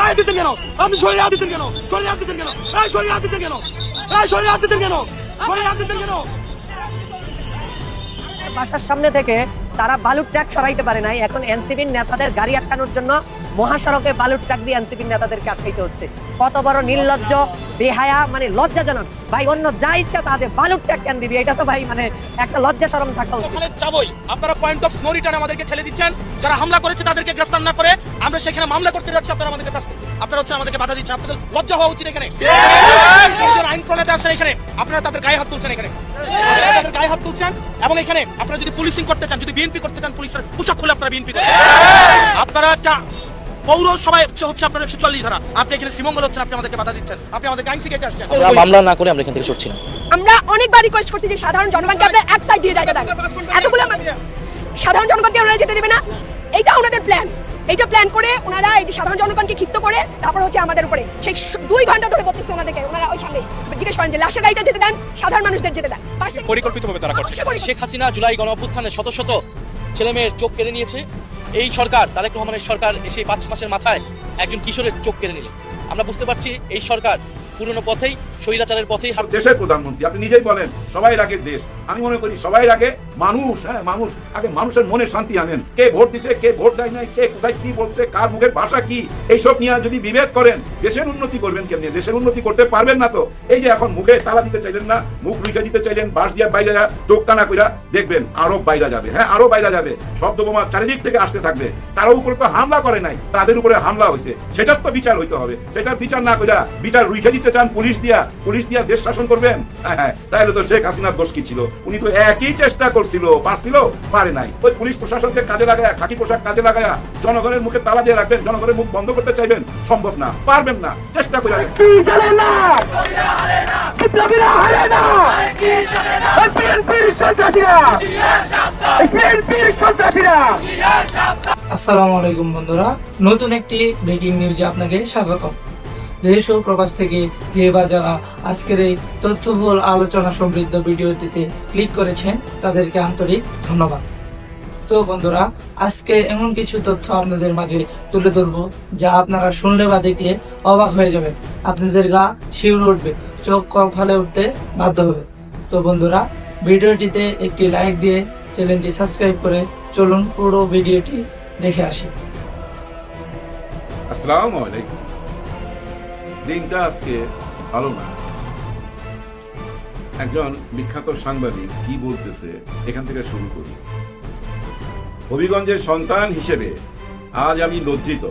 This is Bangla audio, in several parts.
গায়ে দিতেন কেন? আপনি শরীরে হাত দিতেন কেন? শরীরে হাত দিতেন কেন? এই শরীরে হাত দিতেন কেন? এই শরীরে হাত দিতেন কেন? শরীরে হাত দিতেন কেন? বাসার সামনে থেকে তারা বালুর ট্রাক সরাইতে পারে নাই, এখন এনসিপির নেতাদের গাড়ি আটকানোর জন্য মহাসড়কে বালুর ট্রাক দিয়ে এনসিপির নেতাদেরকে আটকাইতে হচ্ছে। কত বড় নির্লজ্জ, বেহায়া, মানে লজ্জাজনক ভাই। অন্য যা ইচ্ছা তাদের বালুর ট্রাক কেন দিবি? এটা তো ভাই মানে একটা লজ্জা শরম থাকা উচিত। ওখানে যাবই, আপনারা পয়েন্ট অফ নো রিটার্ন আমাদেরকে ঠেলে দিচ্ছেন। যারা হামলা করেছে তাদেরকে গ্রেফতার না করে আমরা সেখানে মামলা করতে যাচ্ছি, আপনারা হচ্ছে আমাদেরকে বাধা দিচ্ছেন। আপনাদের লজ্জা হওয়া উচিত। এখানে আইন প্রণেতা আছেন, এখানে আপনারা তাদের গায়ে হাত তুলছেন, এখানে তাদের গায়ে হাত তুলছেন। এবং এখানে আপনারা যদি পুলিশিং করতে চান, যদি বিএনপি করতে চান, পুলিশের পোশাক খুলে আপনারা বিএনপি করছেন। আপনারা একটা পৌরসভায় হচ্ছে আপনারা 144 ধারা, আপনি এখানে শ্রীমঙ্গল হচ্ছেন, আপনি আমাদেরকে বাধা দিচ্ছেন, আপনি আমাদের আইন শিখাইতে আসছেন। আমরা মামলা না করে আমরা এখান থেকে সরছি না। আমরা অনেকবার রিকোয়েস্ট করছি যে সাধারণ জনগণকে আপনারা এক সাইড দিয়ে যাইতে দেন। এতগুলো সাধারণ জনগণকে ওনারা যেতে দেবে না, এইটা ওনাদের প্ল্যান। এইটা প্ল্যান করে ওনারা এই যে সাধারণ জনগণকে ক্ষিপ্ত করে তারপর হচ্ছে আমাদের উপরে সেই 2 ঘন্টা ধরে বলতেছে ওনাদেরকে। ওনারা ওই সামনে জিজ্ঞেস করেন যে লাশের গাড়িটা যেতে দেন, সাধারণ মানুষদের যেতে দেন। পরিকল্পিতভাবে তারা করছে। শেখ হাসিনা জুলাই গণঅভ্যুত্থানে শত শত ছেলেমেয়ের চোখ কেড়ে নিয়েছে। এই সরকার, তারেক রহমানের সরকার এসে 5 মাসের মাথায় একজন কিশোরের চোখ কেড়ে নিলেন। আমরা বুঝতে পারছি এই সরকার পুরনো পথেই, স্বৈরাচারের পথেই হাঁটছে। দেশের প্রধানমন্ত্রী, আপনি নিজেই বলেন সবাই আগে দেশ। আমি মনে করি সবাই আগে মানুষ। মানুষ আগে, মানুষের মনে শান্তি আনেন। কে ভোট দিছে, কে ভোট দেয় নাই, কে কোথায় কি বলছে, কার মুখের ভাষা কি, এইসব নিয়ে যদি বিবেক করেন দেশের উন্নতি করবেন কেমনি? দেশের উন্নতি করতে পারবেন না তো। এই যে এখন মুখে তালা দিতে চাইলেন না, মুখ রুইটা দিতে চাইলেন, বাস দিয়ে বাইরে চোখ কানা কইরা দেখবেন আরো বাইরে যাবে। আরো বাইরে যাবে। শব্দ বোমা চারিদিক থেকে আসতে থাকবে। তার উপরে তো হামলা করে নাই, তাদের উপরে হামলা হয়েছে। সেটার তো বিচার হইতে হবে। সেটার বিচার না কইরা বিচার রুইটা দিতে চান পুলিশ দিয়া দেশ শাসন করবেন? তাহলে তো শেখ হাসিনার দোষ কি ছিল? উনি তো একই চেষ্টা করছিল, পারছিল, পারে নাই। ওই পুলিশ প্রশাসনকে কাজে লাগায়া, খাকি পোশাক কাজে লাগায়া জনগণের মুখে তালা দিয়ে রাখবেন, জনগণের মুখ বন্ধ করতে চাইবেন? সম্ভব না, পারবেন না। চেষ্টা করে আসসালামু আলাইকুম বন্ধুরা, নতুন একটি ব্রেকিং নিউজে আপনাকে স্বাগতম। দেশ ও প্রবাস থেকে যে বা যারা আজকের এই তথ্যবহুল আলোচনা সমৃদ্ধ ভিডিওটিতে ক্লিক করেছেন তাদেরকে আন্তরিক ধন্যবাদ। তো বন্ধুরা, আজকে এমন কিছু তথ্য আপনাদের মাঝে তুলে ধরবো যা আপনারা শুনলে বা দেখলে অবাক হয়ে যাবেন। আপনাদের গা শিউরে উঠবে, চোখ কপালে উঠতে বাধ্য হবে। তো বন্ধুরা, ভিডিওটিতে একটি লাইক দিয়ে চ্যানেলটি সাবস্ক্রাইব করে চলুন পুরো ভিডিওটি দেখে আসি। আসসালামু আলাইকুম। দিনটা আজকে ভালো না। একজন বিখ্যাত সাংবাদিক কি বলতেছে এখান থেকে শুরু করি। হবিগঞ্জের সন্তান হিসেবে আজ আমি লজ্জিত।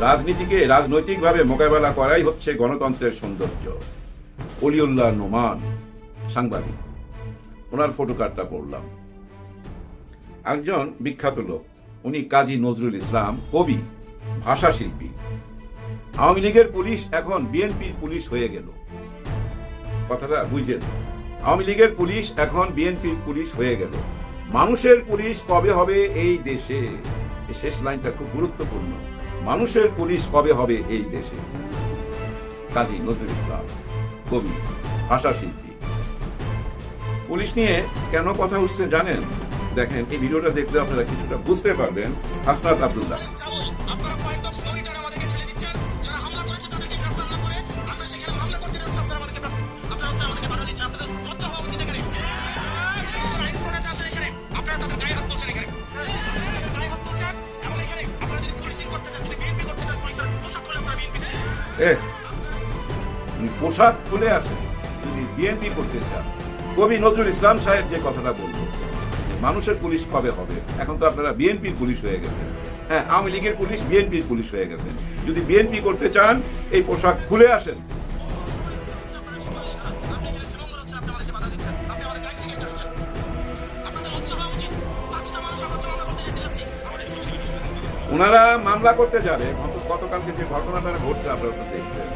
রাজনীতিকে রাজনৈতিকভাবে মোকাবেলা করাই হচ্ছে গণতন্ত্রের সৌন্দর্য। অলিউল্লাহ নোমান সাংবাদিক, ওনার ফটোকার্ডটা পড়লাম। একজন বিখ্যাত লোক, উনি কাজী নজরুল ইসলাম, কবি, ভাষা শিল্পী। আওয়ামী লীগের পুলিশ এখন বিএনপির পুলিশ হয়ে গেল। কথাটা বুঝেন? আওয়ামী লীগের পুলিশ এখন বিএনপির পুলিশ হয়ে গেল। মানুষের পুলিশ কবে হবে এই দেশে? এই শেষ লাইনটা খুব গুরুত্বপূর্ণ। মানুষের পুলিশ কবে হবে এই দেশে? কাজী নজরুল ইসলাম, কবি, ভাষা শিল্পী। পুলিশ নিয়ে কেন কথা উঠছে জানেন? দেখেন, এই ভিডিওটা দেখলে আপনারা কিছুটা বুঝতে পারবেন। হাসনাত আব্দুল্লাহ, পোশাক খুলে আসে যদি বিএনপি করতে চান। কবি নজরুল ইসলাম সাহেব যে কথাটা বলল, মানুষের পুলিশ কবে হবে? এখন তো আপনারা বিএনপির পুলিশ হয়ে গেছেন। আওয়ামী লীগের পুলিশ বিএনপির পুলিশ হয়ে গেছেন। যদি বিএনপি করতে চান এই পোশাক খুলে আসেন। ওনারা মামলা করতে যাবে। গতকালকে যে ঘটনাটা ঘটছে আপনারা তো দেখবেন।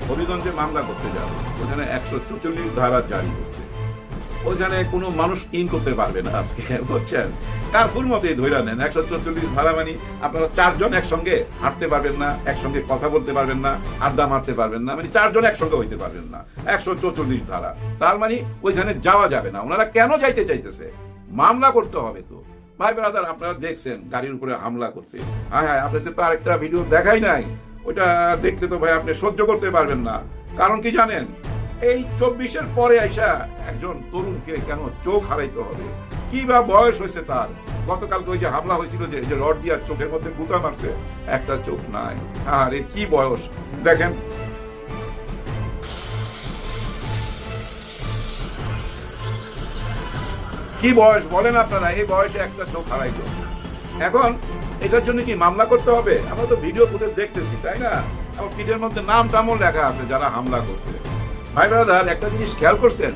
হবিগঞ্জে মামলা করতে যাবে, ওখানে 144 ধারা জারি করছে। ওইখানে কোনো মানুষ ইন করতে পারবে না আজকে, বুঝছেন? কারফুর মতোই ধরে নেন। 144 ধারা মানে আপনারা 4 জন একসঙ্গে হাঁটতে পারবেন না, একসঙ্গে কথা বলতে পারবেন না, আড্ডা মারতে পারবেন না, মানে 4 জন একসঙ্গে হইতে পারবেন না। 144 ধারা, তার মানে ওইখানে যাওয়া যাবে না। ওনারা কেন যাইতে চাইতেছে? মামলা করতে হবে তো। ভাই ব্রাদার, আপনারা দেখছেন গাড়ির উপরে হামলা করছে। হ্যাঁ, আপনাদের তো আরেকটা ভিডিও দেখাই নাই। ওইটা দেখলে তো ভাই আপনি সহ্য করতে পারবেন না। কারণ কি জানেন, এই 24-এর পরে আইসা একজন তরুণকে কেন চোখ হারাইতে হবে? কি বা বয়স হয়েছে তার? গতকালকে ওই যে হামলা হয়েছিল, যে রড দিয়া চোখের মধ্যে গুতা মারছে, একটা চোখ নাই। আরে কি বয়স দেখেন। কি বয়স বলেন আপনারা? এই বয়সে একটা চোখ হারাইতো। এখন এটার জন্য কি মামলা করতে হবে? আমরা তো ভিডিও ফুটেজ দেখতেছি, তাই না? আমার পিঠের মধ্যে নাম টামও লেখা আছে যারা হামলা করছে। ভাই ব্রাদার, একটা জিনিস খেয়াল করছেন,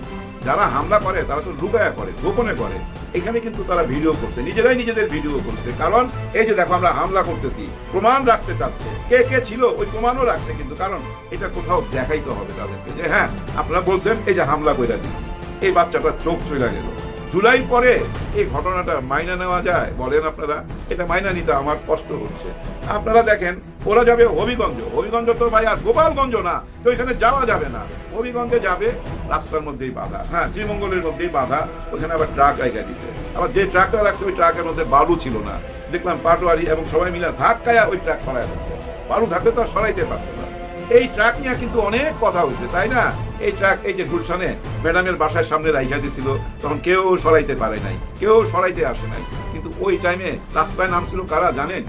যারা হামলা করে তারা তো লুকায়া করে, গোপনে করে। এখানে কিন্তু তারা ভিডিও করছে, নিজেরাই নিজেদের ভিডিও করছে। কারণ এই যে দেখো আমরা হামলা করতেছি, প্রমাণ রাখতে চাচ্ছে। কে কে ছিল ওই প্রমাণও রাখছে, কিন্তু কারণ এটা কোথাও দেখাইতে হবে তাদেরকে যে হ্যাঁ আপনারা বলছেন এই যে হামলা কইরা দিচ্ছি, এই বাচ্চাটার চোখ চলে গেল। জুলাই পরে এই ঘটনাটা মাইনা নেওয়া যায়? বলেন আপনারা। এটা মাইনা নিতে আমার কষ্ট হচ্ছে। আপনারা দেখেন, ওরা যাবে হবিগঞ্জ। হবিগঞ্জ তো ভাই আর গোপালগঞ্জ না, তো এখানে যাওয়া যাবে না। হবিগঞ্জে যাবে, রাস্তার মধ্যেই বাধা। হ্যাঁ, শ্রীমঙ্গলের মধ্যেই বাধা। ওখানে আবার ট্রাক রাখা দিছে। আবার যে ট্রাকটা রাখছে ওই ট্রাকের মধ্যে বালু ছিল না। দেখলাম পাটোয়ারি এবং সবাই মিলে ধাক্কায়া ওই ট্রাক সরাই দিচ্ছে। বালু থাকলে তো আর সরাইতে পারতো না। এই ট্রাক নিয়ে কিন্তু অনেক কথা হয়েছে, তাই না? এই ট্রাক এই যে গুলশানে ম্যাডামের বাসার সামনে রাইখা দিছিল, তখন কেউ সরাইতে পারে নাই, কেউ সরাইতে আসে নাই। কিন্তু ওই টাইমে রাস্তায় নামছিল কারা জানেন?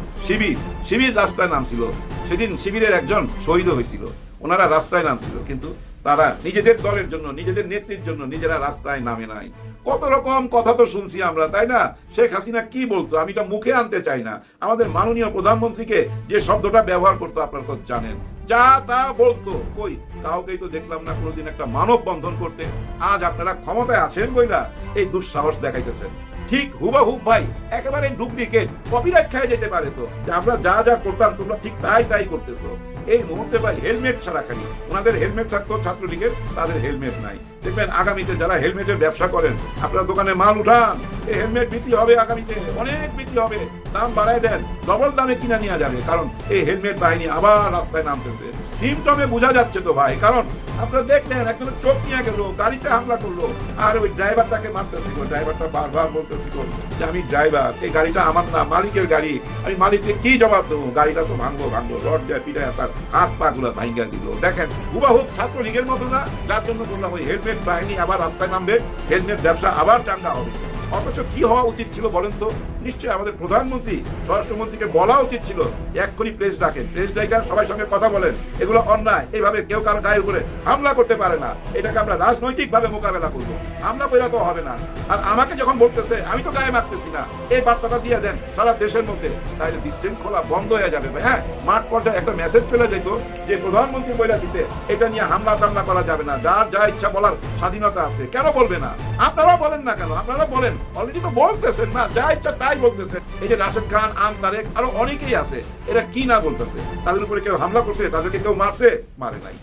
শিবির রাস্তায় নামছিল। সেদিন শিবিরের একজন শহীদ হয়েছিল, ওনারা রাস্তায় নামছিল, কিন্তু তারা নিজেদের দলের জন্য, নিজেদের নেত্রীর জন্য নিজেরা রাস্তায় নামে নাই। কত রকম কথা তো শুনছি আমরা, তাই না? শেখ হাসিনা কি বলতো, আমি এটা মুখে আনতে চাই না। আমাদের মাননীয় প্রধানমন্ত্রীকে যে শব্দটা ব্যবহার করতো আপনারা তো জানেন, যা তা বলতো। কই কাউকেই তো দেখলাম না কোনোদিন একটা মানব বন্ধন করতে। আজ আপনারা ক্ষমতায় আছেন বইলা এই দুঃসাহস দেখাইতেছেন। ঠিক হুবাহুব ভাই, একেবারে ডুপ্লিকেট, কপিরাইট খেয়ে যেতে পারে তো, যে আমরা যা যা করতাম তোমরা ঠিক তাই করতেছো। এই মুহূর্তে ভাই হেলমেট ছাড়া খালি, ওনাদের হেলমেট থাকতো ছাত্রলীগের, তাদের হেলমেট নাই। দেখবেন আগামীতে যারা হেলমেটের ব্যবসা করেন, আপনার দোকানে মাল উঠান, এই হেলমেট বিক্রি হবে আগামীতে, অনেক বিক্রি হবে। দাম বাড়ায় দেন, ডবল দামে কিনা নেওয়া যাবে, কারণ এই হেলমেট বাহিনী আবার রাস্তায় নামতেছে। সিমটমে বোঝা যাচ্ছে তো ভাই। কারণ আপনারা দেখলেন একজনের চোখ নিয়ে গেল, গাড়িটা হামলা করলো, আর ওই ড্রাইভারটাকে মারতেছিল। ড্রাইভারটা বারবার বলতেছিল যে আমি ড্রাইভার, এই গাড়িটা আমার না, মালিকের গাড়ি, আমি মালিককে কি জবাব দেবো? গাড়িটা তো ভাঙবো। রড দেয় পিটায় তার হাত পা গুলা ভাঙ্গা দিল। দেখেন হুবাহুব ছাত্রলীগের মতো না, যার জন্য বললাম ওই হেলমেট বাহিনী আবার রাস্তায় নামবে, হেলমেট ব্যবসা আবার চাঙ্গা হবে। অথচ কি হওয়া উচিত ছিল বলেন তো? নিশ্চয়ই আমাদের প্রধানমন্ত্রী, স্বরাষ্ট্রমন্ত্রীকে বলা উচিত ছিল এক্ষুনি প্রেস ডাকেন, প্রেস ডাকা সবাই সঙ্গে কথা বলেন। এগুলো অন্যায়, এইভাবে কেউ কারো গায়ের উপরে হামলা করতে পারে না। এটাকে আমরা রাজনৈতিক ভাবে মোকাবেলা করবো, হামলা করে তো হবে না। আর আমাকে যখন বলতেছে আমি তো গায়ে মারতেছি না, এই বার্তাটা দিয়ে দেন সারা দেশের মধ্যে, তাহলে বিশৃঙ্খলা বন্ধ হয়ে যাবে। হ্যাঁ, মাঠ পর্যায়ে একটা মেসেজ চলে যেত যে প্রধানমন্ত্রী বলে দিছে এটা নিয়ে হামলা টামলা করা যাবে না, যার যা ইচ্ছা বলার স্বাধীনতা আছে। কেন বলবে না? আপনারা বলেন না কেন? আপনারা বলেন, অলরেডি তো বলতেছেন না, যা ইচ্ছা তাই বলতেছেন। এই যে রাশেদ খান, আম তারেক, আরো অনেকেই আছে, এরা কি না বলতেছে? তাদের উপরে কেউ হামলা করছে? তাদেরকে কেউ মারছে? মারে নাই।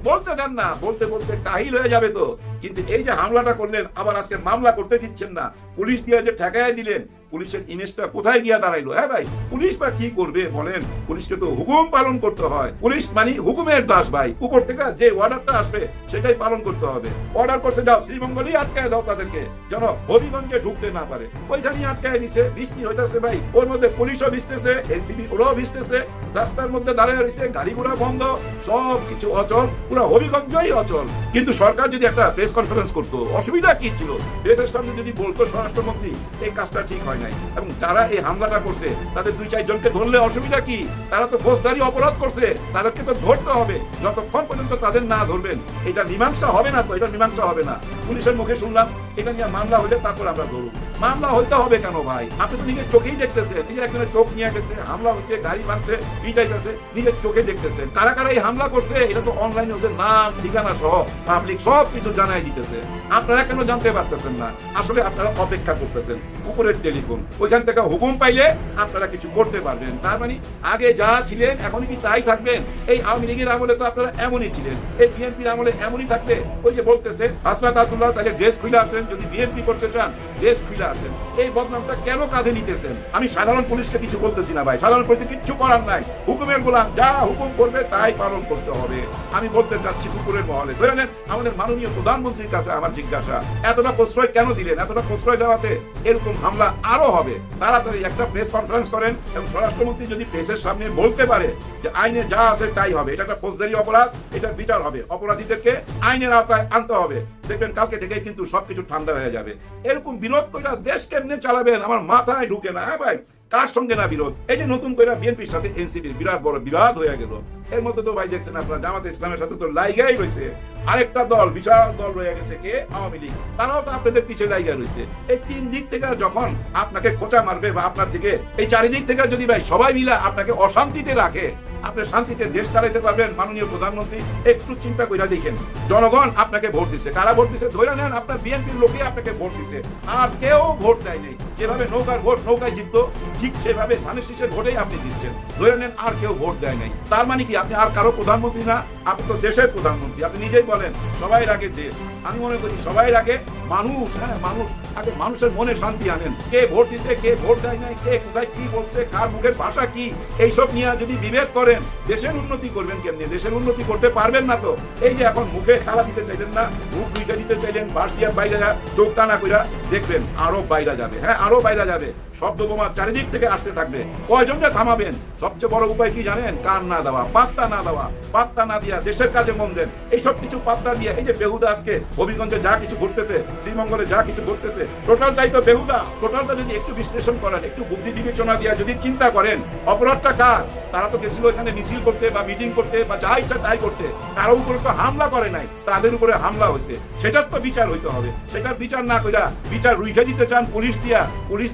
বলতে দেন না, বলতে বলতে কাহিল হয়ে যাবে তো। কিন্তু এই যে হামলাটা করলেন, আবার আজকে মামলা করতে দিচ্ছেন না, পুলিশ দিয়ে যে ঠেকায় দিলেন, পুলিশের ইমেজটা কোথায় গিয়া দাঁড়াইলো? হ্যাঁ ভাই, পুলিশ বা কি করবে বলেন? পুলিশকে তো হুকুম পালন করতে হয়। পুলিশ মানে হুকুমের দাস ভাই, উপর থেকে যে অর্ডারটা আসবে সেটাই পালন করতে হবে। অর্ডার করছে যাও শ্রীমঙ্গলই আটকায় দাও তাদেরকে, যেন হবিগঞ্জে ঢুকতে না পারে। ওইখানেই আটকায় নিছে, বৃষ্টি হইতেছে ভাই, ওর মধ্যে পুলিশও ভিজতেছে, এনসিবি ওরাও ভিজতেছে, রাস্তার মধ্যে দাঁড়ায় রয়েছে, গাড়ি ঘোড়া বন্ধ, সব কিছু অচল, পুরো হবিগঞ্জই অচল। কিন্তু সরকার যদি একটা প্রেস কনফারেন্স করতো, অসুবিধা কি ছিল? প্রেসের সামনে যদি বলতো স্বরাষ্ট্রমন্ত্রী এই কাজটা ঠিক হয় নাই, এবং যারা এই হামলাটা করছে তাদের 2-4 জনকে ধরলে অসুবিধা কি? তারা তো ফৌজদারি অপরাধ করছে, তাদেরকে তো ধরতে হবে। যতক্ষণ পর্যন্ত তাদের না ধরবেন এটা মীমাংসা হবে না। তো এটা মীমাংসা হবে না। পুলিশের মুখে শুনলাম এটা নিয়ে মামলা হলে তারপর আমরা ধরুন। মামলা হইতে হবে কেন ভাই? আপনি তো নিজের চোখেই দেখতেছেন, নিজের একজনের চোখ নিয়ে গেছে, হামলা হচ্ছে, গাড়ি ভাঙছে, পিটাইতেছে, নিজের চোখে দেখতেছেন। কারা কারা এই হামলা করছে এটা তো অনলাইনে ওদের নাম ঠিকানা সহ পাবলিক সব কিছু জানাই দিতেছে। আপনারা কেন জানতে পারতেছেন না? আসলে আপনারা অপেক্ষা করতেছেন উপরের টেলিফোন, ওইখান থেকে হুকুম পাইলে আপনারা কিছু করতে পারবেন। তার মানে আগে যা ছিলেন এখনই কি তাই থাকবেন? এই আওয়ামী লীগের আমলে তো আপনারা এমনই ছিলেন, এই বিএনপির আমলে এমনই থাকবে। ওই যে বলতেছে হাসনাত আব্দুল্লাহ, তাহলে ড্রেস খুলে আসছেন, যদি বিএনপি করতে চান ড্রেস খুলে চলে আসেন। এই বদনামটা কেন কাঁধে নিতেছেন? আমি সাধারণ পুলিশকে কিছু বলতেছি না ভাই, সাধারণ পুলিশকে কিচ্ছু করার নাই, হুকুমের গোলাম, যা হুকুম করবে তাই পালন করতে হবে। আমি বলতে চাচ্ছি কুকুরের মহলে, ধরে নেন আমাদের মাননীয় প্রধানমন্ত্রীর কাছে আমার জিজ্ঞাসা, এতটা প্রশ্রয় কেন দিলেন? এতটা প্রশ্রয় দেওয়াতে এরকম হামলা আরো হবে। তাড়াতাড়ি একটা প্রেস কনফারেন্স করেন এবং স্বরাষ্ট্রমন্ত্রী যদি প্রেসের সামনে বলতে পারে যে আইনে যা আছে তাই হবে, এটা একটা ফৌজদারি অপরাধ, এটার বিচার হবে, অপরাধীদেরকে আইনের আওতায় আনতে হবে, দেখবেন কালকে থেকে কিন্তু সবকিছু ঠান্ডা হয়ে যাবে। এরকম বিরোধ করে দেশ কেমনে চালাবেন আমার মাথায় ঢুকে না। হ্যাঁ ভাই, কার সঙ্গে না বিরোধ? এই যে নতুন করে বিএনপির সাথে এনসিপির বিরাট বড় বিবাদ হয়ে গেল, এর মধ্যে তো ভাই দেখছেন আপনারা জামাতে ইসলামের সাথে তো লাইগাই রয়েছে আরেকটা দল, বিশাল দল রয়ে গেছে কে? আওয়ামী লীগ। তারাও তো আপনাদের পিছিয়ে লাইগা রয়েছে। এই তিন দিক থেকে যখন আপনাকে খোঁচা মারবে বা আপনার দিকে এই চারিদিক থেকে যদি ভাই সবাই মিলে আপনাকে অশান্তিতে রাখে, আপনি শান্তিতে দেশ চালাইতে পারবেন? মাননীয় প্রধানমন্ত্রী একটু চিন্তা করে দেখেন, জনগণ আপনাকে ভোট দিছে, কারা ভোট দিছে? ধরে নেন আপনার বিএনপির লোকই আপনাকে ভোট দিছে, আর কেউ ভোট দেয় নেই। যেভাবে নৌকার ভোট নৌকায় জিততো, ঠিক সেভাবে ধানের শীষের ভোটেই আপনি জিতছেন। ধরে নেন আর কেউ ভোট দেয় নাই, তার মানে কি আপনি আর কারো প্রধানমন্ত্রী না? আপনি তো দেশের প্রধানমন্ত্রী। আপনি নিজেই বলেন সবাই আগে দেশ। আমি মনে করি সবাই আগে মানুষ। হ্যাঁ, মানুষ আগে, মানুষের মনে শান্তি আনেন। কে ভোট দিছে, কে ভোট দেয় নাই, কে কোথায় কি বলছে, কার মুখের ভাষা কি, এইসব নিয়ে যদি বিবেক করেন, দেশের উন্নতি করবেন কেমনি? দেশের উন্নতি করতে পারবেন না তো। এই যে এখন মুখে তালা দিতে চাইলেন না, মুখ দুইটা দিতে চাইলেন, বাস দিয়ে বাইরে চোখ টানা কইরা, দেখবেন আরো বাইরে যাবে। হ্যাঁ, আরো বাইরে যাবে। শব্দ বোমা চারিদিক থেকে আসতে থাকবে। কয়জনকে থামাবেন? সবচেয়ে বড় উপায় কি জানেন? কান না দেওয়া, পাত্তা না দেওয়া, পাত্তা না দিয়া দেশের কাজে মন দেন। এইসব কিছু পাত্তা দিয়ে এই যে বেহুদা আজকে হবিগঞ্জে যা কিছু ঘটতেছে, শ্রীমঙ্গলে যা কিছু ঘটতেছে, টোটালটাই তো বেহুদা। টোটালটা যদি একটু বিশ্লেষণ করেন, একটু বুদ্ধি বিবেচনা দিয়ে যদি চিন্তা করেন, অপরাধটা কার? তারা তো গেছিল এখানে মিছিল করতে বা মিটিং করতে বা যা ইচ্ছা তাই করতে, কারো উপরে তো হামলা করে নাই, তাদের উপরে হামলা হয়েছে। সেটার তো বিচার হইতে হবে। সেটার বিচার না কইরা বিচার রুইখে দিতে চান পুলিশ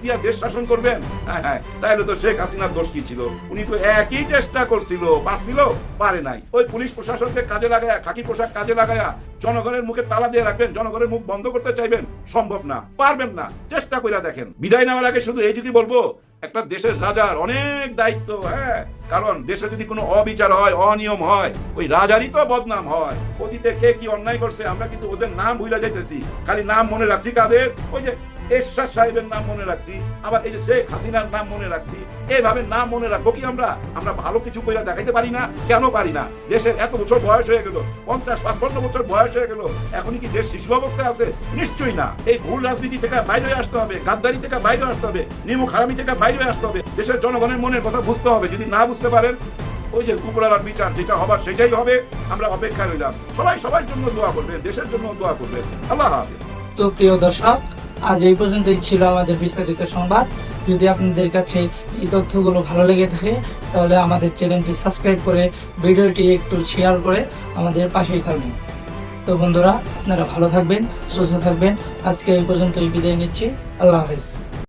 দিয়া দেশ শাসন করবেন? হ্যাঁ হ্যাঁ, তাইলে তো শেখ হাসিনার দোষ কি ছিল? উনি তো একই চেষ্টা করছিল, পারছিল, পারে নাই। ওই পুলিশ প্রশাসনকে কাজে লাগায়া, খাকি পোশাক কাজে লাগায়া জনগণের মুখে তালা দিয়ে রাখবেন, জনগণের মুখ বন্ধ করতে চাইবেন? সম্ভব না, পারবেন না। চেষ্টা করে দেখেন। বিদায় নেওয়ার আগে শুধু এইটুকুই বলবো, একটা দেশের রাজার অনেক দায়িত্ব। হ্যাঁ, কারণ দেশে যদি কোনো অবিচার হয়, অনিয়ম হয়, ওই রাজারই তো বদনাম হয়। অতীতে কে কি অন্যায় করছে আমরা কিন্তু ওদের নাম ভুলে যাইতেছি, খালি নাম মনে রাখছি কাদের? ওই যে এরশাদ সাহেবের নাম মনে রাখছি, আবার এই যে শেখ হাসিনার নাম মনে রাখছি। এইভাবে নাম মনে রাখবো কি আমরা? আমরা ভালো কিছু কইরা দেখাইতে পারি না? কেন পারি না? দেশের এত বছর বয়স হয়ে গেল, 50-55 বছর বয়স হয়ে গেল, এখনই কি দেশ শিশু অবস্থায় আছে? নিশ্চয়ই না। এই ভুল রাজনীতি থেকে বাইরে আসতে হবে, গাদ্দারি থেকে বাইরে আসতে হবে, নিমক হারামি থেকে বাইরে আসতে হবে। দেশের জনগণের মনের কথা বুঝতে হবে। যদি না বুঝতে পারেন, ওই যে কুকুরালার বিচার যেটা হবার সেটাই হবে। আমরা অপেক্ষা রইলাম। সবাই সবার জন্য দোয়া করবেন, দেশের জন্য দোয়া করবেন। আল্লাহ হাফেজ। তো প্রিয় দর্শক, আজ এই পর্যন্তই ছিল আমাদের বিস্তারিত সংবাদ। যদি আপনাদের কাছে এই তথ্যগুলো ভালো লেগে থাকে, তাহলে আমাদের চ্যানেলটি সাবস্ক্রাইব করে ভিডিওটি একটু শেয়ার করে আমাদের পাশেই থাকবেন। তো বন্ধুরা, আপনারা ভালো থাকবেন, সুস্থ থাকবেন। আজকে এই পর্যন্তই বিদায় নিচ্ছি। আল্লাহ হাফেজ।